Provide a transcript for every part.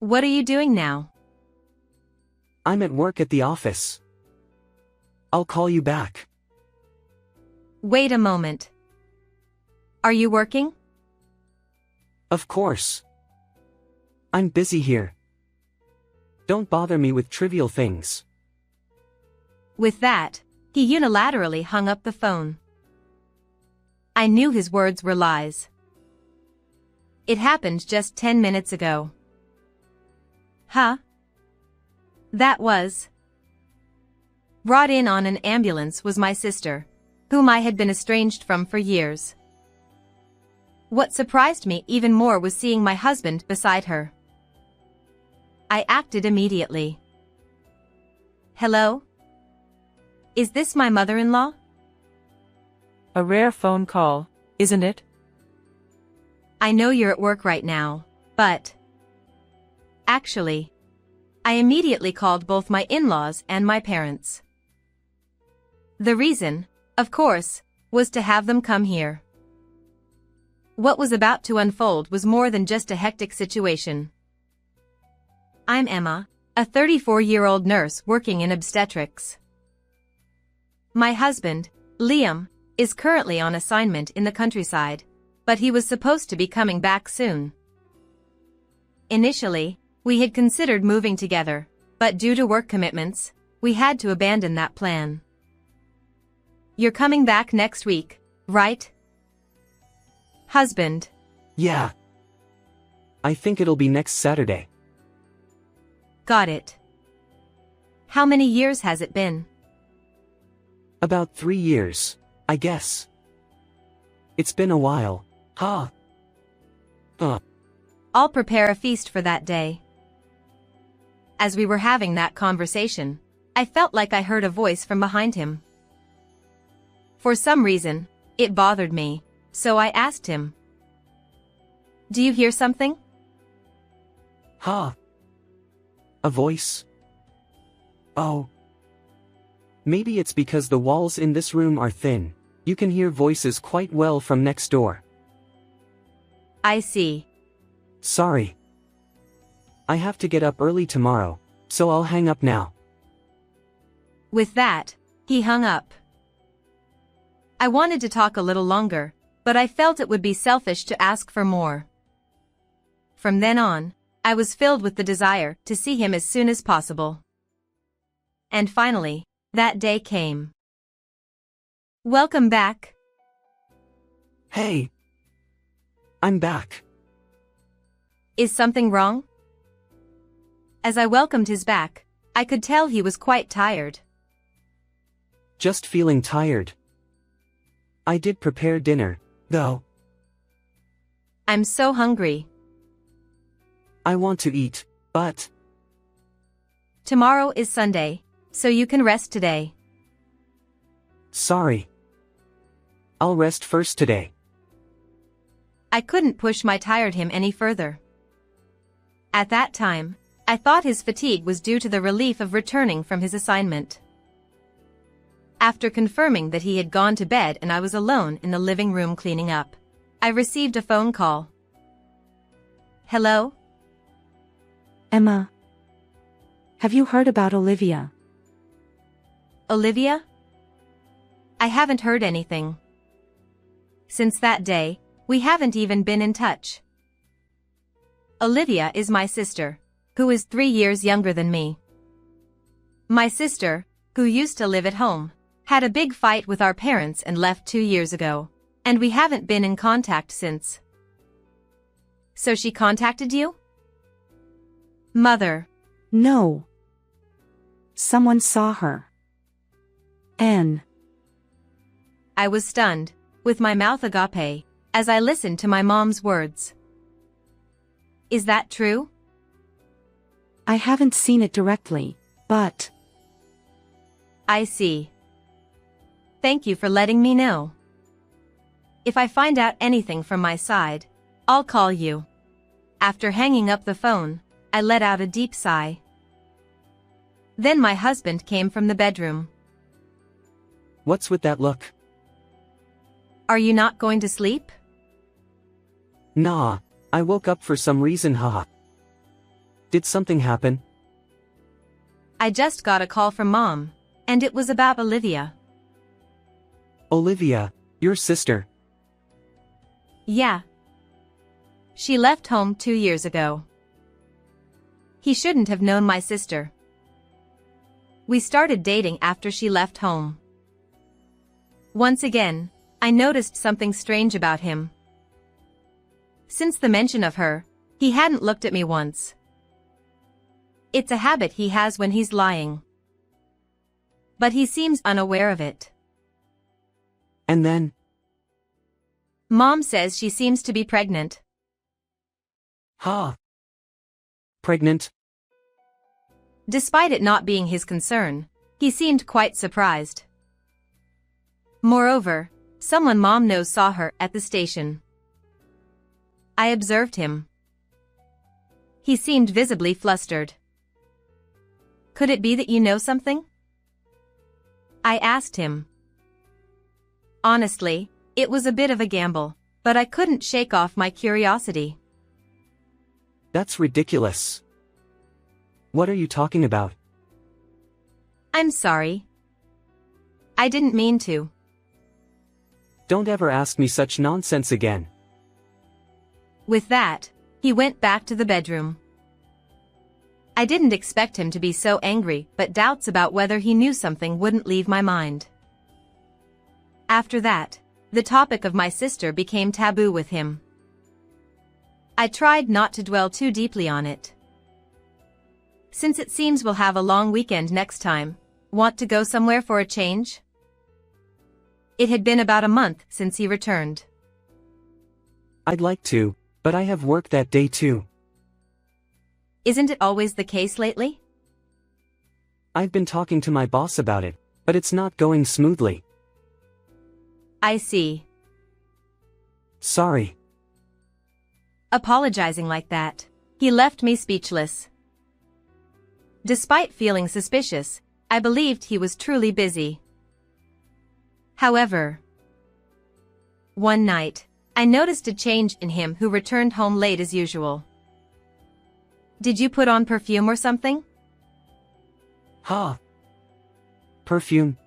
What are you doing now? I'm at work at the office. I'll call you back. Wait a moment. Are you working? Of course. I'm busy here. Don't bother me with trivial things. With that, he unilaterally hung up the phone. I knew his words were lies. It happened just 10 minutes ago. Huh? That was. Brought in on an ambulance was my sister, whom I had been estranged from for years. What surprised me even more was seeing my husband beside her. I acted immediately. Hello? Is this my mother-in-law? A rare phone call, isn't it? I know you're at work right now, but... Actually, I immediately called both my in-laws and my parents. The reason, of course, was to have them come here. What was about to unfold was more than just a hectic situation. I'm Emma, a 34-year-old nurse working in obstetrics. My husband, Liam, is currently on assignment in the countryside, but he was supposed to be coming back soon. Initially, we had considered moving together, but due to work commitments, we had to abandon that plan. You're coming back next week, right? Husband. Yeah. I think it'll be next Saturday. Got it. How many years has it been? About 3 years, I guess. It's been a while, huh? I'll prepare a feast for that day. As we were having that conversation, I felt like I heard a voice from behind him. For some reason, it bothered me, so I asked him. Do you hear something? Huh? A voice? Oh. Maybe it's because the walls in this room are thin. You can hear voices quite well from next door. I see. Sorry. I have to get up early tomorrow, so I'll hang up now. With that, he hung up. I wanted to talk a little longer, but I felt it would be selfish to ask for more. From then on, I was filled with the desire to see him as soon as possible. And finally, that day came. Welcome back. Hey. I'm back. Is something wrong? As I welcomed his back, I could tell he was quite tired. Just feeling tired. I did prepare dinner, though. I'm so hungry. I want to eat, but... Tomorrow is Sunday, so you can rest today. Sorry. I'll rest first today. I couldn't push my tired him any further. At that time, I thought his fatigue was due to the relief of returning from his assignment. After confirming that he had gone to bed and I was alone in the living room cleaning up, I received a phone call. Hello? Emma. Have you heard about Olivia? Olivia? I haven't heard anything. Since that day, we haven't even been in touch. Olivia is my sister, who is 3 years younger than me. My sister, who used to live at home, had a big fight with our parents and left 2 years ago, and we haven't been in contact since. So she contacted you? Mother. No. Someone saw her. N. I was stunned, with my mouth agape, as I listened to my mom's words. Is that true? I haven't seen it directly, but... I see. Thank you for letting me know. If I find out anything from my side, I'll call you. After hanging up the phone, I let out a deep sigh. Then my husband came from the bedroom. What's with that look? Are you not going to sleep? Nah, I woke up for some reason, haha. Did something happen? I just got a call from Mom, and it was about Olivia. Olivia, your sister. Yeah. She left home 2 years ago. He shouldn't have known my sister. We started dating after she left home. Once again, I noticed something strange about him. Since the mention of her, he hadn't looked at me once. It's a habit he has when he's lying. But he seems unaware of it. And then? Mom says she seems to be pregnant. Ha! Pregnant? Despite it not being his concern, he seemed quite surprised. Moreover, someone Mom knows saw her at the station. I observed him. He seemed visibly flustered. Could it be that you know something? I asked him. Honestly, it was a bit of a gamble, but I couldn't shake off my curiosity. That's ridiculous. What are you talking about? I'm sorry. I didn't mean to. Don't ever ask me such nonsense again. With that, he went back to the bedroom. I didn't expect him to be so angry, but doubts about whether he knew something wouldn't leave my mind. After that, the topic of my sister became taboo with him. I tried not to dwell too deeply on it. Since it seems we'll have a long weekend next time, want to go somewhere for a change? It had been about a month since he returned. I'd like to, but I have work that day too. Isn't it always the case lately? I've been talking to my boss about it, but it's not going smoothly. I see. Sorry. Apologizing like that, he left me speechless. Despite feeling suspicious, I believed he was truly busy. However, one night, I noticed a change in him who returned home late as usual. Did you put on perfume or something? Ha! Perfume?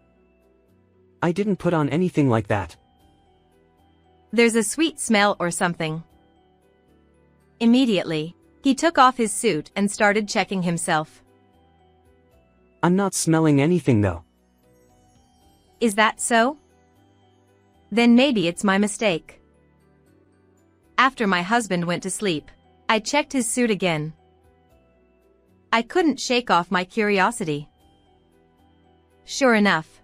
I didn't put on anything like that. There's a sweet smell or something. Immediately, he took off his suit and started checking himself. I'm not smelling anything though. Is that so? Then maybe it's my mistake. After my husband went to sleep, I checked his suit again. I couldn't shake off my curiosity. Sure enough.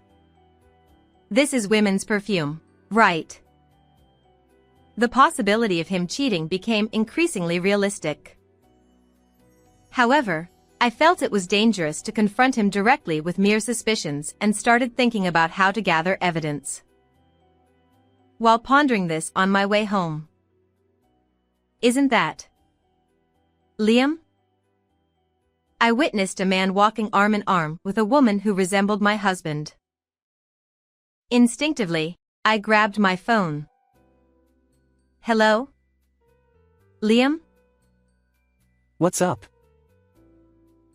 This is women's perfume, right? The possibility of him cheating became increasingly realistic. However, I felt it was dangerous to confront him directly with mere suspicions and started thinking about how to gather evidence. While pondering this on my way home. Isn't that Liam? I witnessed a man walking arm in arm with a woman who resembled my husband. Instinctively, I grabbed my phone. Hello? Liam? What's up?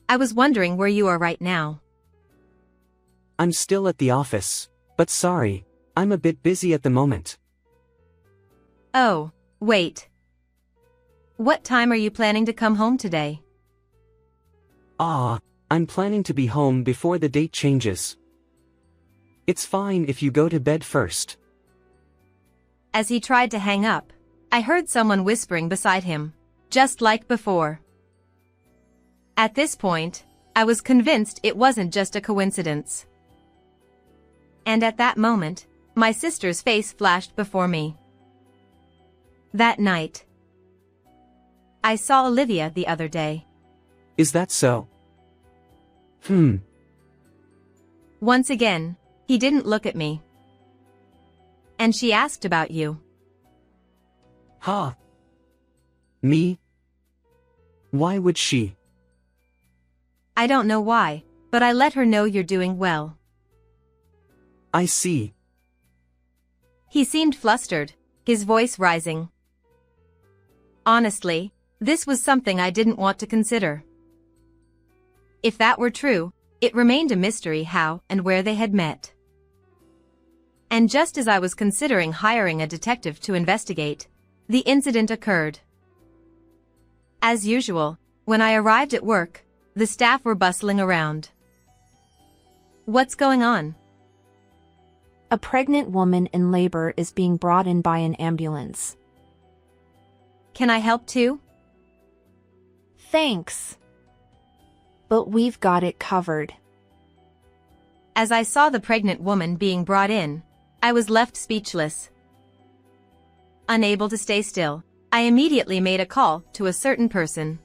I was wondering where you are right now. I'm still at the office, but sorry, I'm a bit busy at the moment. Oh, wait. What time are you planning to come home today? I'm planning to be home before the date changes. It's fine if you go to bed first. As he tried to hang up, I heard someone whispering beside him, just like before. At this point, I was convinced it wasn't just a coincidence. And at that moment, my sister's face flashed before me. That night, I saw Olivia the other day. Is that so? Once again, he didn't look at me. And she asked about you. Ha! Me? Why would she? I don't know why, but I let her know you're doing well. I see. He seemed flustered, his voice rising. Honestly, this was something I didn't want to consider. If that were true, it remained a mystery how and where they had met. And just as I was considering hiring a detective to investigate, the incident occurred. As usual, when I arrived at work, the staff were bustling around. What's going on? A pregnant woman in labor is being brought in by an ambulance. Can I help too? Thanks. But we've got it covered. As I saw the pregnant woman being brought in, I was left speechless. Unable to stay still, I immediately made a call to a certain person.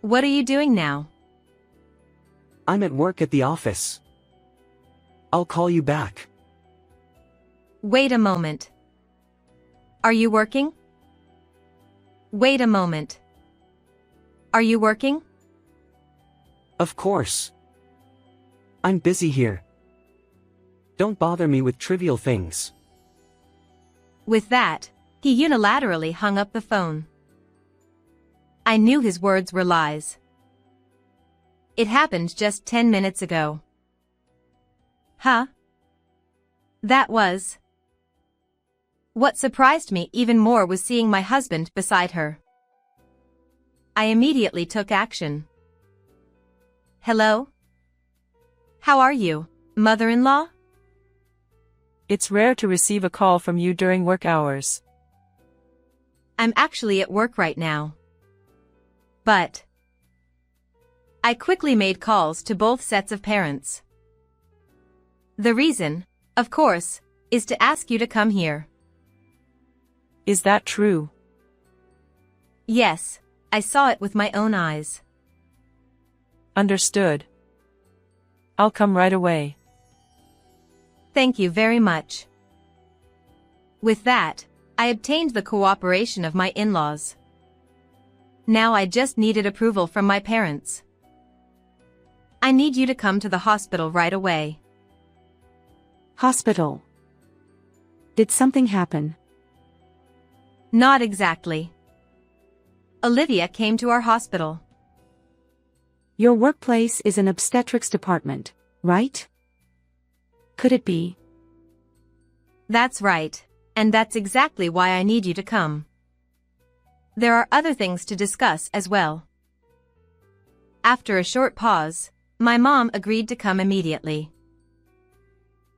What are you doing now? I'm at work at the office. I'll call you back. Wait a moment. Are you working? Wait a moment. Are you working? Of course. I'm busy here. Don't bother me with trivial things. With that, he unilaterally hung up the phone. I knew his words were lies. It happened just 10 minutes ago. Huh? That was. What surprised me even more was seeing my husband beside her. I immediately took action. Hello? How are you, mother-in-law? It's rare to receive a call from you during work hours. I'm actually at work right now. But I quickly made calls to both sets of parents. The reason, of course, is to ask you to come here. Is that true? Yes, I saw it with my own eyes. Understood. I'll come right away. Thank you very much. With that, I obtained the cooperation of my in-laws. Now I just needed approval from my parents. I need you to come to the hospital right away. Hospital. Did something happen? Not exactly. Olivia came to our hospital. Your workplace is an obstetrics department, right? Could it be? That's right, and that's exactly why I need you to come. There are other things to discuss as well. After a short pause, my mom agreed to come immediately.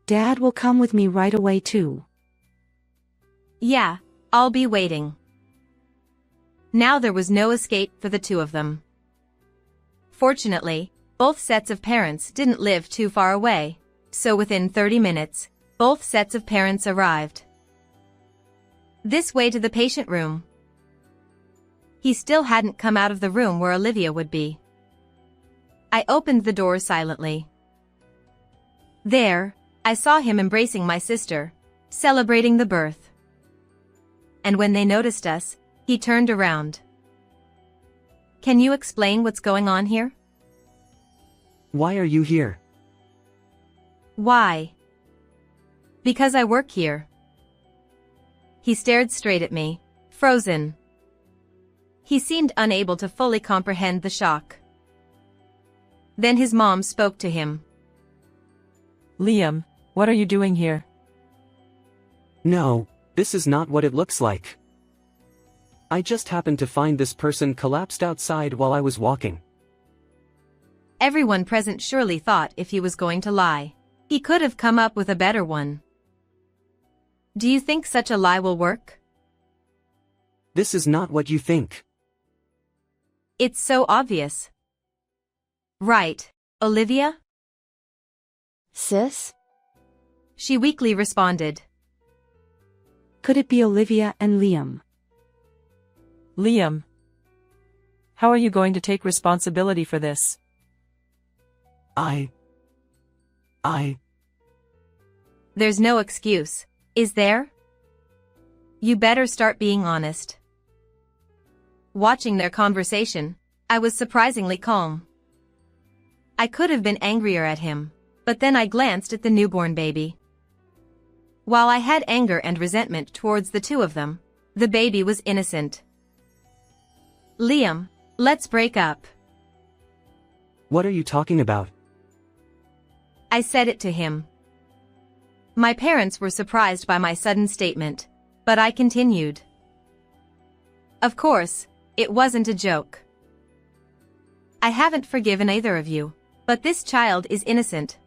Dad will come with me right away too. Yeah, I'll be waiting. Now there was no escape for the two of them. Fortunately, both sets of parents didn't live too far away, so within 30 minutes, both sets of parents arrived. This way to the patient room. He still hadn't come out of the room where Olivia would be. I opened the door silently. There, I saw him embracing my sister, celebrating the birth. And when they noticed us, he turned around. Can you explain what's going on here? Why are you here? Why? Because I work here. He stared straight at me, frozen. He seemed unable to fully comprehend the shock. Then his mom spoke to him. Liam, what are you doing here? No, this is not what it looks like. I just happened to find this person collapsed outside while I was walking. Everyone present surely thought if he was going to lie, he could have come up with a better one. Do you think such a lie will work? This is not what you think. It's so obvious. Right, Olivia? Sis? She weakly responded. Could it be Olivia and Liam? Liam. How are you going to take responsibility for this? There's no excuse, is there? You better start being honest. Watching their conversation, I was surprisingly calm. I could have been angrier at him, but then I glanced at the newborn baby. While I had anger and resentment towards the two of them, the baby was innocent. Liam, let's break up. What are you talking about? I said it to him. My parents were surprised by my sudden statement, but I continued. Of course, it wasn't a joke. I haven't forgiven either of you, but this child is innocent.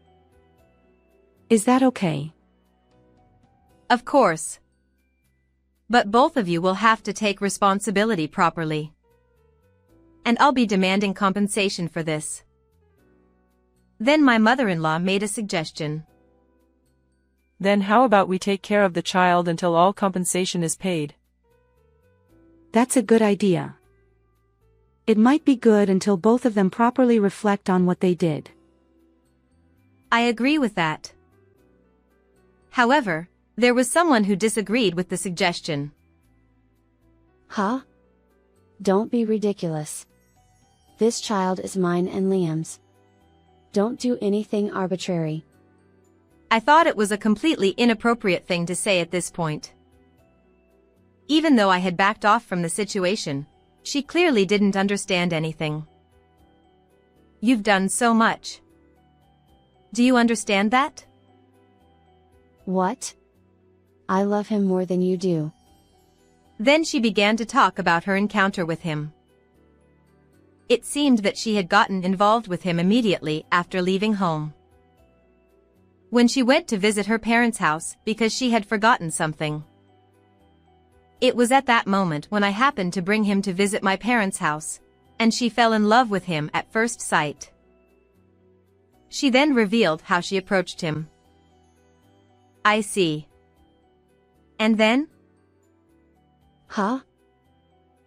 Is that okay? Of course. But both of you will have to take responsibility properly. And I'll be demanding compensation for this. Then my mother-in-law made a suggestion. Then how about we take care of the child until all compensation is paid? That's a good idea. It might be good until both of them properly reflect on what they did. I agree with that. However, there was someone who disagreed with the suggestion. Huh? Don't be ridiculous. This child is mine and Liam's. Don't do anything arbitrary. I thought it was a completely inappropriate thing to say at this point. Even though I had backed off from the situation, she clearly didn't understand anything. You've done so much. Do you understand that? What? I love him more than you do. Then she began to talk about her encounter with him. It seemed that she had gotten involved with him immediately after leaving home. When she went to visit her parents' house because she had forgotten something. It was at that moment when I happened to bring him to visit my parents' house, and she fell in love with him at first sight. She then revealed how she approached him. I see. And then? Huh?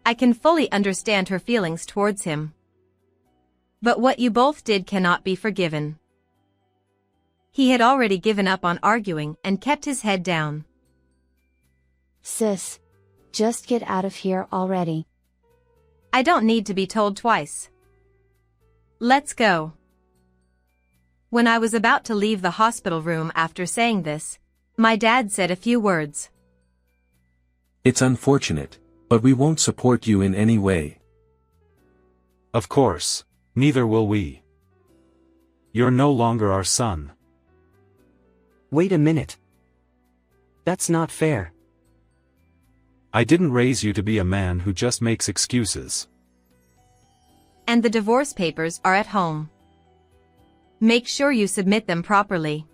I can fully understand her feelings towards him. But what you both did cannot be forgiven. He had already given up on arguing and kept his head down. Sis, just get out of here already. I don't need to be told twice. Let's go. When I was about to leave the hospital room after saying this, my dad said a few words. It's unfortunate, but we won't support you in any way. Of course, neither will we. You're no longer our son. Wait a minute. That's not fair. I didn't raise you to be a man who just makes excuses. And the divorce papers are at home. Make sure you submit them properly.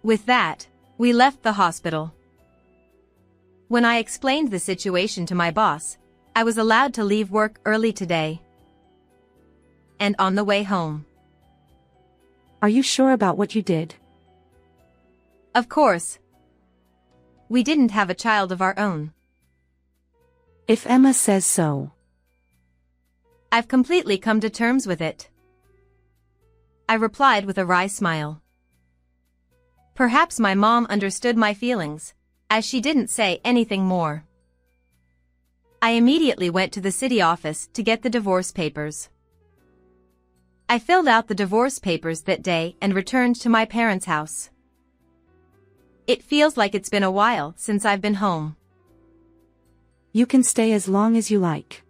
With that, we left the hospital. When I explained the situation to my boss, I was allowed to leave work early today. And on the way home. Are you sure about what you did? Of course. We didn't have a child of our own. If Emma says so. I've completely come to terms with it. I replied with a wry smile. Perhaps my mom understood my feelings, as she didn't say anything more. I immediately went to the city office to get the divorce papers. I filled out the divorce papers that day and returned to my parents' house. It feels like it's been a while since I've been home. You can stay as long as you like.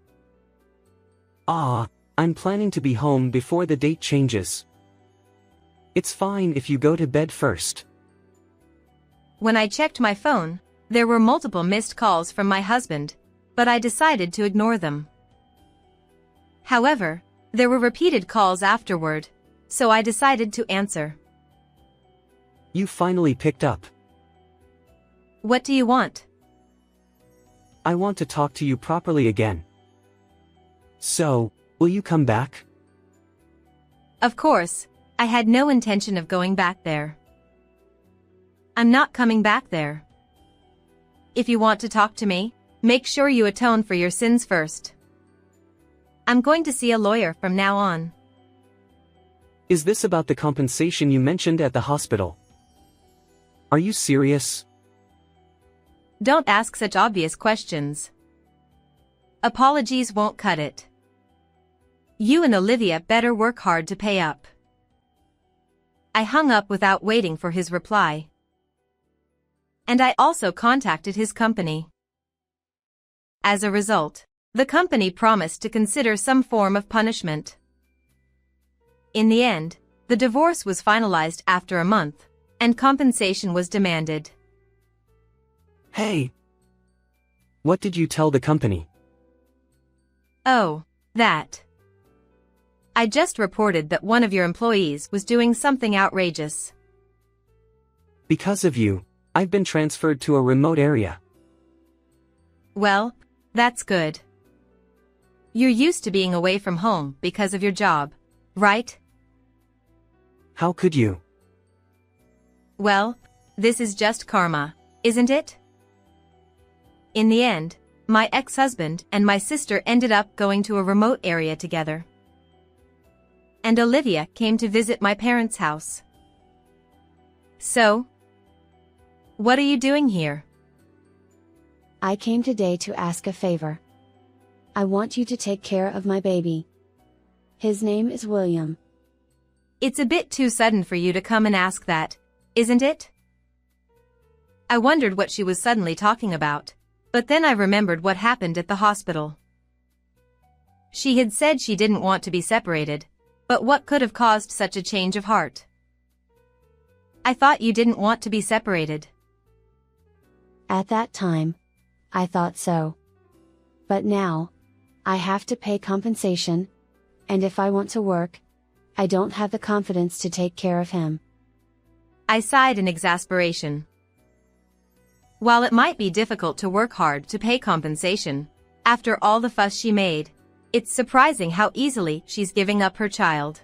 I'm planning to be home before the date changes. It's fine if you go to bed first. When I checked my phone, there were multiple missed calls from my husband, but I decided to ignore them. However, there were repeated calls afterward, so I decided to answer. You finally picked up. What do you want? I want to talk to you properly again. So, will you come back? Of course, I had no intention of going back there. I'm not coming back there. If you want to talk to me, make sure you atone for your sins first. I'm going to see a lawyer from now on. Is this about the compensation you mentioned at the hospital? Are you serious? Don't ask such obvious questions. Apologies won't cut it. You and Olivia better work hard to pay up. I hung up without waiting for his reply. And I also contacted his company. As a result, the company promised to consider some form of punishment. In the end, the divorce was finalized after a month, and compensation was demanded. Hey! What did you tell the company? Oh, that. I just reported that one of your employees was doing something outrageous. Because of you, I've been transferred to a remote area. Well, that's good. You're used to being away from home because of your job, right? How could you? Well, this is just karma, isn't it? In the end, my ex-husband and my sister ended up going to a remote area together. And Olivia came to visit my parents' house. So, what are you doing here? I came today to ask a favor. I want you to take care of my baby. His name is William. It's a bit too sudden for you to come and ask that, isn't it? I wondered what she was suddenly talking about, but then I remembered what happened at the hospital. She had said she didn't want to be separated, but what could have caused such a change of heart? I thought you didn't want to be separated. At that time, I thought so. But now, I have to pay compensation, and if I want to work, I don't have the confidence to take care of him. I sighed in exasperation. While it might be difficult to work hard to pay compensation, after all the fuss she made, it's surprising how easily she's giving up her child.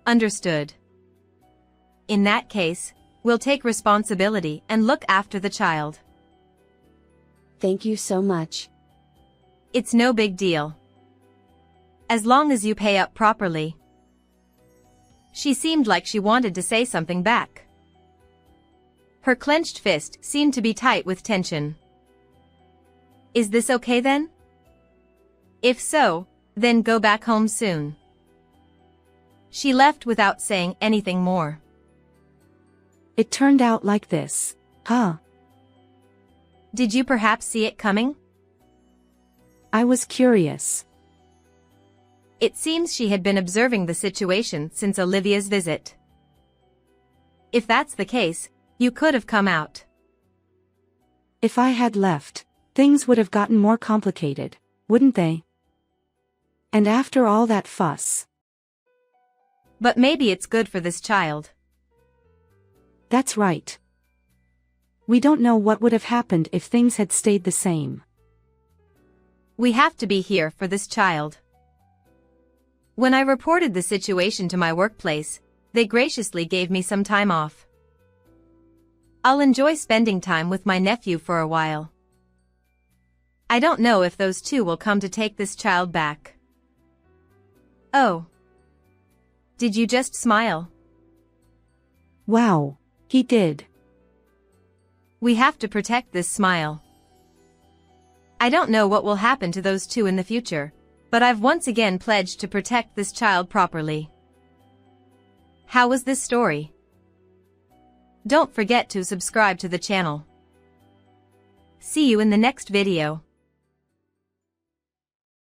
Understood. In that case, we'll take responsibility and look after the child. Thank you so much. It's no big deal. As long as you pay up properly. She seemed like she wanted to say something back. Her clenched fist seemed to be tight with tension. Is this okay then? If so, then go back home soon. She left without saying anything more. It turned out like this, huh? Did you perhaps see it coming? I was curious. It seems she had been observing the situation since Olivia's visit. If that's the case, you could have come out. If I had left, things would have gotten more complicated, wouldn't they? And after all that fuss. But maybe it's good for this child. That's right. We don't know what would have happened if things had stayed the same. We have to be here for this child. When I reported the situation to my workplace, they graciously gave me some time off. I'll enjoy spending time with my nephew for a while. I don't know if those two will come to take this child back. Oh. Did you just smile? Wow, he did. We have to protect this smile. I don't know what will happen to those two in the future, but I've once again pledged to protect this child properly. How was this story? Don't forget to subscribe to the channel. See you in the next video.